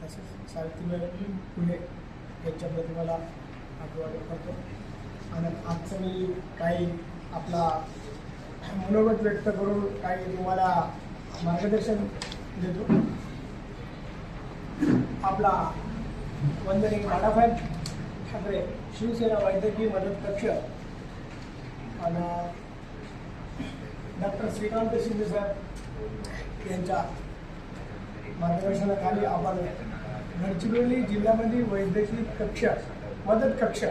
तसेच सावित्रीबाई फुले यांच्या प्रतिमेला अभिवादन करतो आणि आजचं मी काही आपला मनोगत व्यक्त करून काही तुम्हाला मार्गदर्शन देतो. आपला वंदनीय बाळासाहेब ठाकरे शिवसेना वैद्यकीय मदत कक्ष आणि डॉक्टर श्रीकांत शिंदे साहेब यांच्या मार्गदर्शनाखाली आपण गडचिरोली जिल्ह्यामध्ये वैद्यकीय कक्ष मदत कक्ष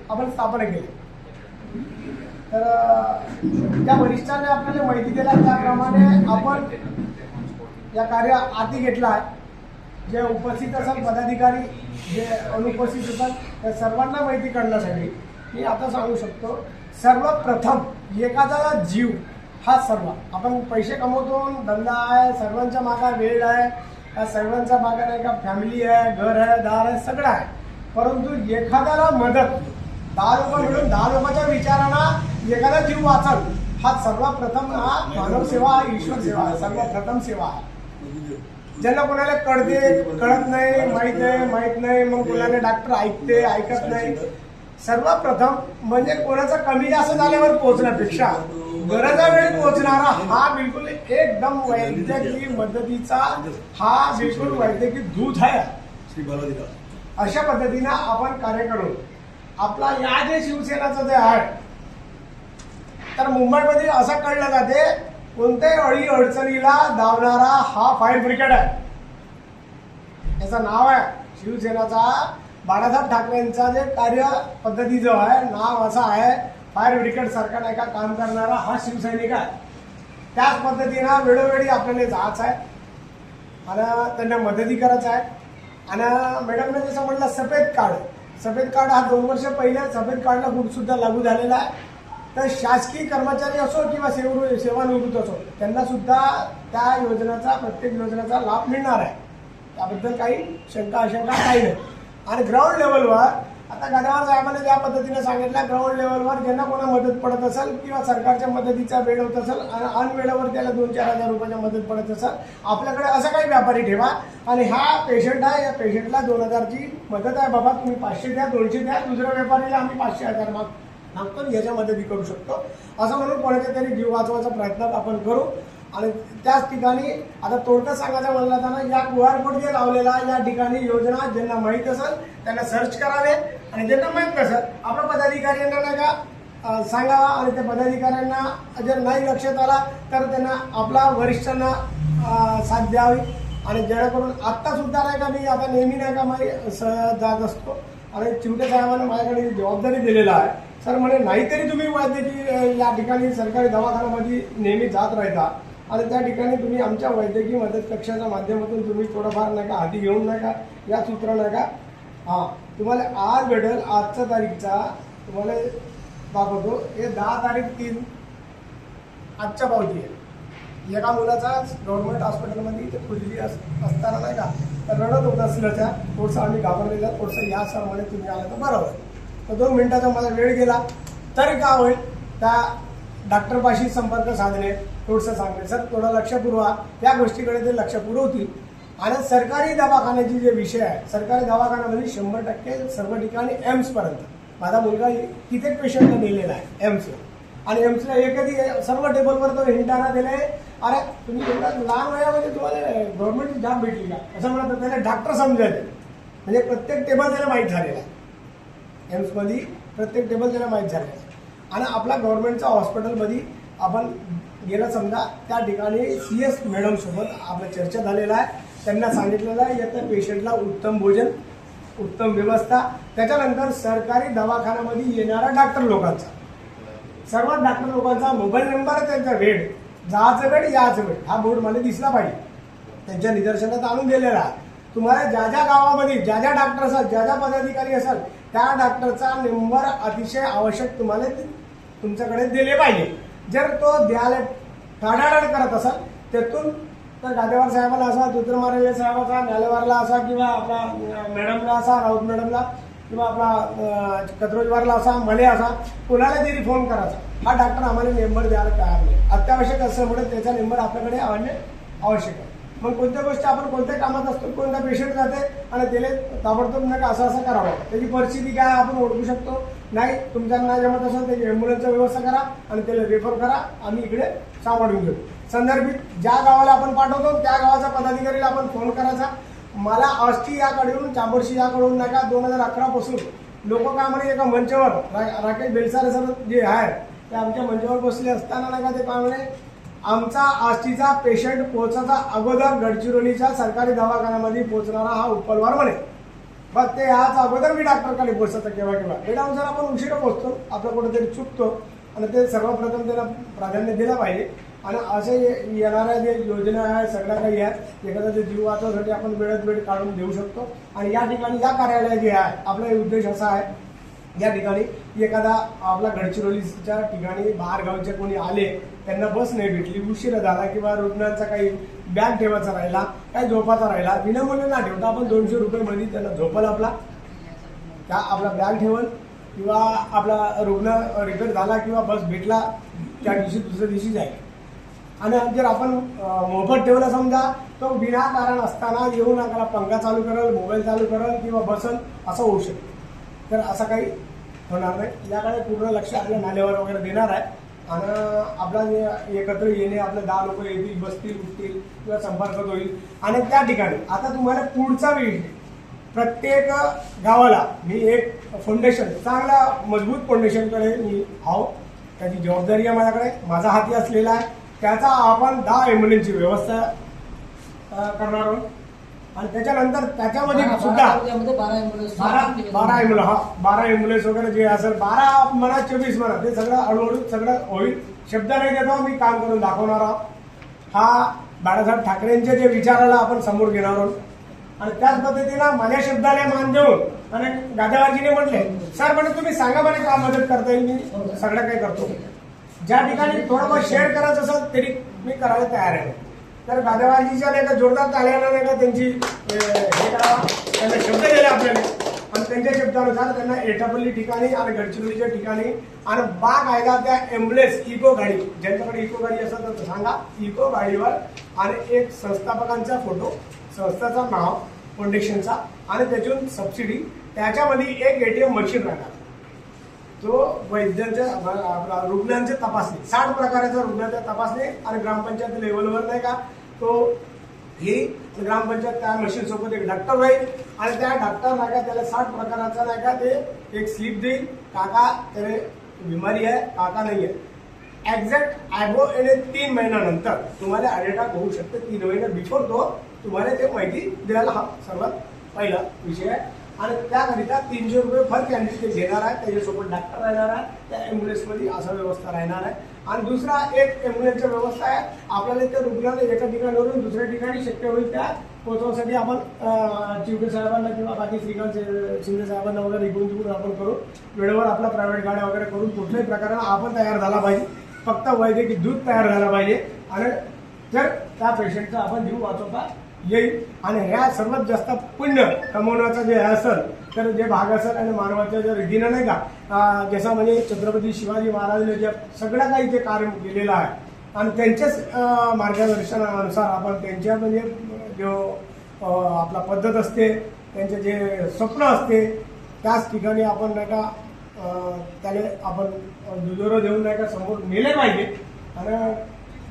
आपण स्थापन केले. तर त्या वरिष्ठांनी आपल्याला माहिती दिला त्याप्रमाणे आपण या कार्य हाती घेतला आहे. जे उपस्थित असाल पदाधिकारी जे अनुपस्थित असाल त्या सर्वांना माहिती करण्यासाठी मी आता सांगू शकतो. सर्वप्रथम एखादा जीव हा सर्व आपण पैसे कमवतो, धंदा आहे, सर्वांच्या मागा वेळ आहे, या सर्वांच्या मागा नाही का फॅमिली आहे, घर आहे, दार आहे, सगळं आहे. परंतु एखाद्याला मदत 10 रुपये मिळून 10 लोकांच्या विचारांना एखादा जीव वाचल हा सर्वप्रथम हा मानव सेवा हा ईश्वर सेवा आहे, सर्वप्रथम सेवा आहे. ज्यांना कोणाला कळत नाही, माहित नाही, मग कोणाला डॉक्टर ऐकत नाही. सर्वप्रथम म्हणजे कोणाचा कमी जास्त झाल्यावर पोहोचण्यापेक्षा गरजा वेळी पोहोचणारा हा बिलकुल एकदम वैद्यकीय मदतीचा हा बिलकुल वैद्यकीय दूत आहे. अशा पद्धतीनं आपण कार्य करू. आपला या जे शिवसेनाचं जे आहे तर मुंबईमध्ये असं कळलं जाते कोणत्याही अडी अडचणीला धावणारा हा फायर ब्रिगेड आहे. याचं नाव आहे शिवसेनाचा बाळासाहेब ठाकरेंचा जे कार्य पद्धती जो आहे नाव असं आहे फायर ब्रिगेड सारखा नाही का काम करणारा हा शिवसैनिक आहे. त्याच पद्धतीनं वेळोवेळी आपल्याला जायचं आहे आणि त्यांना मदती करायचं आहे. आणि मॅडमने जसं म्हटलं सफेद कार्ड हा 2 वर्ष पहिले सफेद कार्डला गुट सुद्धा लागू झालेला आहे. तर शासकीय कर्मचारी असो किंवा सेवानिवृत्त असो त्यांना सुद्धा त्या योजनेचा प्रत्येक योजनेचा लाभ मिळणार आहे. त्याबद्दल काही आशंका काही नाही. आणि ग्राउंड लेवलवर आता गादावार साहेबांनी ज्या पद्धतीने सांगितलं ग्राउंड लेवलवर ज्यांना कोणा मदत पडत असेल किंवा सरकारच्या मदतीचा वेळ होत असेल आणि अनवेळेवर त्याला 2-4 हजार रुपयाच्या मदत पडत असेल आपल्याकडे असं काही व्यापारी ठेवा आणि हा पेशंट आहे या पेशंटला 2000ची मदत आहे बाबा तुम्ही 500 द्या 200 द्या दुसऱ्या व्यापारीला आम्ही 500,000 मागतो याच्या मदती करू शकतो असं म्हणून कोणाच्या तरी जीव वाचवायचा प्रयत्न आपण करू. आणि त्याच ठिकाणी आता थोडक्यात सांगायचं म्हणलं जाताना या QR कोड जे लावलेला या ठिकाणी योजना ज्यांना माहीत असेल त्यांना सर्च करावे आणि ज्यांना माहीत नसेल आपल्या पदाधिकाऱ्यांना नाही का सांगावा आणि त्या पदाधिकाऱ्यांना जर नाही लक्षात आला तर त्यांना आपला वरिष्ठांना साथ द्यावी. आणि जेणेकरून आत्ता सुद्धा नाही का मी आता नेहमी नाही का मी जात असतो आणि चिमटे साहेबांना माझ्याकडे जबाबदारी दिलेला आहे. सर म्हणे नाहीतरी तुम्ही वैद्यकीय या ठिकाणी सरकारी दवाखान्यामध्ये नेहमी जात राहता आणि त्या ठिकाणी तुम्ही आमच्या वैद्यकीय मदत कक्षाच्या माध्यमातून तुम्ही थोडंफार नाही का हाती घेऊन नाही का या सूत्र नाही का तुम्हाला आज भेटेल. आजच्या तारीखचा तुम्हाला दाखवतो. हे 10 तारीख 3 आजच्या पावती आहे. एका मुलाचा गव्हर्नमेंट हॉस्पिटलमध्ये इथे खुली असताना नाही का रडत होत असल्याच्या थोडंसं आम्ही घाबरलेला थोडंसं या सरमध्ये तुम्ही आला तर बरोबर. तर 2 मिनिटाचा मला वेळ गेला तरी काय होईल त्या डॉक्टरपाशी संपर्क साधणे थोडंसं सांगणे सर थोडं लक्ष पुरवा त्या गोष्टीकडे ते लक्ष पुरवतील. आणि सरकारी दवाखान्याचे जे विषय आहे सरकारी दवाखान्यामध्ये 100% सर्व ठिकाणी एम्सपर्यंत माझा मुलगा कित्येक पेशंटला नेलेला आहे एम्सला आणि एम्सला एकही सर्व टेबलवर तो हिंटाना दिला आहे. अरे तुम्ही एवढ्या लहान वयामध्ये तुम्हाला गव्हर्नमेंट जॉब भेटली का असं म्हणत त्याला डॉक्टर समजायचे म्हणजे प्रत्येक टेबल त्याला माहीत झालेला आहे. एम्समध्ये प्रत्येक टेबल त्याला माहीत झालेला आहे. आणि आपला गव्हर्नमेंटच्या हॉस्पिटलमध्ये आपण गेलं समजा त्या ठिकाणी CS मॅडम सोबत आपलं चर्चा झालेला आहे. त्यांना सांगितलेलं आहे या पेशंटला उत्तम भोजन उत्तम व्यवस्था त्याच्यानंतर सरकारी दवाखान्यामध्ये येणाऱ्या डॉक्टर लोकांचा सर्व डॉक्टर लोकांचा मोबाईल नंबर त्यांचा वेळ जायचं वेळ याचं वेळ हा बोर्ड मला दिसला पाहिजे त्यांच्या निदर्शनात आणून दिलेला आहे. तुम्हाला ज्या ज्या गावामध्ये ज्या ज्या डॉक्टर असाल ज्या ज्या पदाधिकारी असाल त्या डॉक्टरचा नंबर अतिशय आवश्यक तुम्हाला तुमच्याकडे दिले पाहिजे. जर तो द्यायला टाळाटाळ करत असाल त्यातून तर गादेवार साहेबाला असा दुत्रमारे साहेबाचा न्यालेवारला असा किंवा आपला मॅडमला असा राऊत मॅडमला किंवा आपला कत्रोजवारला असा मले असा कोणाला तरी फोन करायचा. हा डॉक्टर आम्हाला नंबर द्यायला तयार नाही अत्यावश्यक असल्यामुळे त्याचा नंबर आपल्याकडे आणणे आवश्यक आहे. मग कोणत्या गोष्टी आपण कोणत्या कामात असतो, कोणता पेशंट जाते आणि त्याला ताबडतोब नका असं असं करावं, त्याची परिस्थिती काय आपण ओळखू शकतो. नाही तुमच्यांना जमत असेल त्याची ॲम्ब्युलन्सची व्यवस्था करा आणि त्याला रेफर करा, आम्ही इकडे सांभाळून घेऊ. संदर्भित ज्या गावाला आपण पाठवतो त्या गावाचा पदाधिकारीला आपण फोन करायचा. मला आष्टी याकडून चांबोर्शी याकडून नाही का 2011 पासून लोक काय म्हणे एका मंचावर राकेश बेलसारे सर जे आहे ते आमच्या मंचावर बसले असताना नाही का ते काय म्हणे आमचा आष्टीचा पेशंट पोहोचायचा अगोदर गडचिरोलीच्या सरकारी दवाखान्यामध्ये पोहोचणारा हा उपलवार म्हणे. बस ते आज अगोदर मी डॉक्टरकडे पोहोचतो केव्हा त्यानुसार आपण उशिरा पोहोचतो, आपलं कुठेतरी चुकतो आणि ते सर्वप्रथम त्याला प्राधान्य दिलं पाहिजे. आणि असे येणाऱ्या जे योजना आहे सगळ्या काही आहेत एखाद्याचे जीव वाचवण्यासाठी आपण वेळेत वेळ काढून देऊ शकतो. आणि या ठिकाणी या कार्यालय जे आहे आपला उद्देश असा आहे या ठिकाणी एखादा आपला गडचिरोलीच्या ठिकाणी बाहेर गावचे कोणी आले त्यांना बस नाही भेटली, उशिरा झाला किंवा रुग्णांचा काही बॅग ठेवायचा राहिला, काही झोपाचा राहिला, विनामूल्य ना ठेवता आपण 200 रुपये त्यांना झोपल आपला त्या आपला बॅग ठेवल किंवा आपला रुग्ण रिपेअर झाला किंवा बस भेटला त्या दिवशी दुसऱ्या दिवशी जाईल. आणि जर आपण मोफत ठेवला समजा तो विनाकारण असताना येऊन आपला पंखा चालू करेल, मोबाईल चालू करेल किंवा बसल असं होऊ शकतं. तर असं काही होणार नाही. याकडे पूर्ण लक्ष आपल्या नाल्यावर वगैरे देणार आहे. आणि आपला जे एकत्र येणे आपले 10 लोक येतील, बसतील, उठतील किंवा संपर्क होईल. आणि त्या ठिकाणी आता तुम्हाला पुढचा वेळ प्रत्येक गावाला मी एक फाउंडेशन चांगला मजबूत फाउंडेशनकडे मी आहो, त्याची जबाबदारी आहे माझ्याकडे, माझा हाती असलेला आहे. त्याचा आपण 10 ॲम्ब्युलन्सची व्यवस्था करणार आहोत. आणि त्याच्यानंतर त्याच्यामध्ये सुद्धा 12 ॲम्ब्युलन्स वगैरे जे असेल 12 म्हणा 24 म्हणा ते सगळं हळूहळू सगळं होईल. शब्द नाही देतो, मी काम करून दाखवणार आहोत. हा बाळासाहेब ठाकरेंच्या जे विचाराला आपण समोर घेणार आहोत. आणि त्याच पद्धतीनं माझ्या शब्दाला मान देऊन आणि गादेवाजीने म्हटले सर म्हणे तुम्ही सांगा म्हणे का मदत करता येईल, मी सगळं काही करतो. ज्या ठिकाणी थोडं बहुत शेअर करायचं असेल तरी मी करायला तयार आहे. तर गादेवाजीच्या नाही का जोरदार ताळ्यानं नाही का त्यांची हे करावा, त्यांना शब्द दिले आपल्याला आणि त्यांच्या शब्दानुसार त्यांना एटापल्ली ठिकाणी आणि गडचिरोलीच्या ठिकाणी आणि बाकायदा त्या ॲम्ब्युलन्स इको गाडी ज्यांच्याकडे इको गाडी असेल तर सांगा इको गाडीवर आणि एक संस्थापकांचा फोटो, संस्थाचं नाव, फाउंडेशनचा आणि त्यातून सबसिडी, त्याच्यामध्ये एक ATM मशीन राहणार. तो वैद्यांच्या आपला रुग्णांचे तपासणी 60 प्रकारच्या रुग्णांच्या तपासणी आणि ग्रामपंचायत लेवलवर नाही का तो ही ग्रामपंचायत त्या मशीन सोबत एक डॉक्टर राहील आणि त्या डॉक्टर नाही का त्याला 60 प्रकाराचा नाही का ते एक स्लिप देईल, काका त्याला बिमारी आहे काका नाही आहे. एक्झॅक्ट ॲगो येणे 3 महिन्यानंतर तुम्हाला हार्ट अटॅक होऊ शकते. 3 महिने बिफोर तो तुम्हाला ते माहिती द्यायला हा सर्वात पहिला विषय आहे. आणि त्याकरिता 300 रुपये पर कॅन्डिडेट घेणार आहे, त्याच्यासोबत डॉक्टर राहणार आहे, त्या ॲम्ब्युलन्समध्ये असा व्यवस्था राहणार आहे. आणि दुसरा एक ॲम्ब्युलन्सची व्यवस्था आहे, आपल्याला त्या रुग्णाला एका ठिकाणावरून दुसऱ्या ठिकाणी शक्य होईल त्या पोहोचवण्यासाठी आपण चिवके साहेबांना किंवा बाकी श्रीकांत शिंदे साहेबांना वगैरे इकडून तिकडून आपण करू वेळेवर आपला प्रायव्हेट गाड्या वगैरे करून कुठल्याही प्रकारानं आपण तयार झाला पाहिजे. फक्त वैद्यकीय दूध तयार झाला पाहिजे आणि जर त्या पेशंटचा आपण जीव वाचवता येईल. आणि ह्या सर्वात जास्त पुण्य कमवण्याचं जे असेल तर जे भाग असेल आणि मानवाच्या ज्या रीतीनं नाही का जसं म्हणजे छत्रपती शिवाजी महाराजांनी जे सगळं काही जे कार्य केलेलं आहे आणि त्यांच्याच मार्गदर्शनानुसार आपण त्यांच्या म्हणजे जो आपला पद्धत असते त्यांचे जे स्वप्न असते त्याच ठिकाणी आपण नाही का त्याला आपण दुजोरा देऊन नाही का समोर नेले पाहिजे. आणि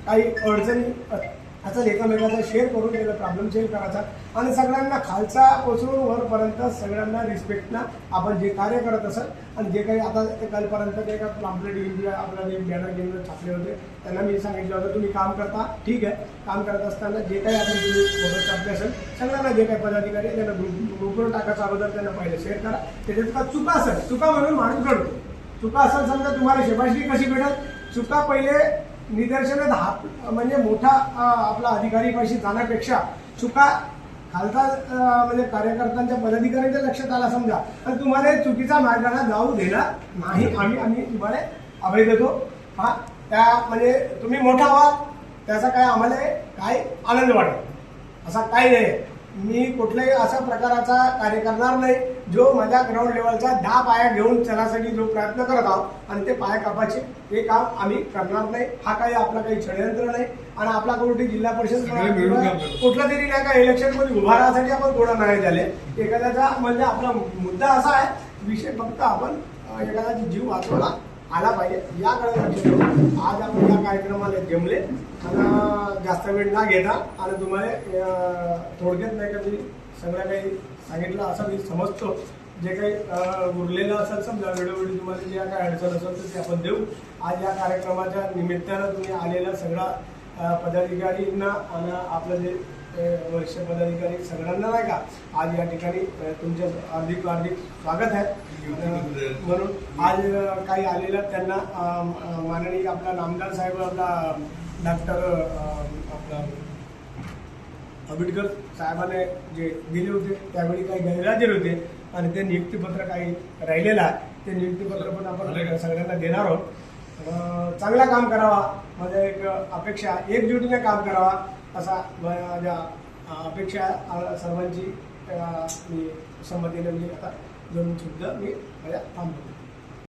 काही अडचणी असं एकमेकाचा शेअर करून त्याला प्रॉब्लेम शेअर करायचा आणि सगळ्यांना खालचा पोचवून वरपर्यंत सगळ्यांना रिस्पेक्टनं आपण जे कार्य करत असेल आणि जे काही आता ते कालपर्यंत ते का पॅम्पलेट घेऊन आपल्याला जे बॅनर घेऊन छापले होते त्यांना मी सांगितलं होतं तुम्ही काम करता ठीक आहे. काम करत असताना जे काही आपण तुम्ही फोटो छापले असेल सगळ्यांना जे काही पदाधिकारी त्यांना ग्रुपवर टाकायचं अगोदर त्यांना पहिले शेअर करा. त्याच्यात का चुका असेल चुका म्हणून माणूस घडतो. चुका असेल समजा तुम्हाला शेबाशी कशी भेटल चुका पहिले निदर्शनात हात म्हणजे मोठा आपला अधिकारी पाशी जाण्यापेक्षा चुका खालचा म्हणजे कार्यकर्त्यांच्या पदाधिकाऱ्यांच्या लक्षात आला समजा तर तुम्हाला चुकीचा मार्गाला जाऊ देणार नाही. आम्ही तुम्हाला अभय देतो. हा त्या म्हणजे तुम्ही मोठा व्हा त्याचा काय आम्हाला काय आनंद वाटेल असा काही नाही. मी कुठल्याही अशा प्रकाराचा कार्य करणार नाही जो माझ्या ग्राउंड लेवलचा 10 पाया घेऊन चलासाठी जो प्रयत्न करत आहोत आणि ते पाया कापायचे हे काम आम्ही करणार नाही. हा काही आपला काही षडयंत्र नाही. आणि आपला कोणती जिल्हा परिषद सगळे मिळून काम करतो. कुठला तरी नाही का इलेक्शन मध्ये उभा राहण्यासाठी आपण कोणा नाही झाले. एखाद्याचा म्हणजे आपला मुद्दा असा आहे, विषय फक्त आपण एखाद्याचा जीव वाचवला आला पाहिजे याकडे लक्ष देऊ. आज आपण या कार्यक्रमाला जमले आणि जास्त वेळ न घेता आणि तुम्हाला थोडक्यात नाही का मी सगळं काही सांगितलं असं मी समजतो. जे काही उरलेलं असेल समजा वेळोवेळी तुम्हाला ज्या काही अडचण असेल तर ते आपण देऊ. आज या कार्यक्रमाच्या निमित्तानं तुम्ही आलेल्या सगळ्या पदाधिकारींना आणि आपलं जे वरिष्ठ पदाधिकारी सगळ्यांना नाही का आज या ठिकाणी तुमचं हार्दिक स्वागत आहे. म्हणून आज काही आलेल्या त्यांना माननीय आपला नामदार साहेब आपला डॉक्टर आपला आंबेडकर साहेबांनी जे दिले होते त्यावेळी काही गैरहजर होते आणि ते नियुक्तीपत्र काही राहिलेलं आहे. ते नियुक्तीपत्र पण आपण सगळ्यांना देणार आहोत. चांगला काम करावा माझ्या एक अपेक्षा, एकजुटीने काम करावा असा माझ्या अपेक्षा सर्वांची मी संमतीने मी आता जरूर सुद्धा मी माझ्या थांबतो.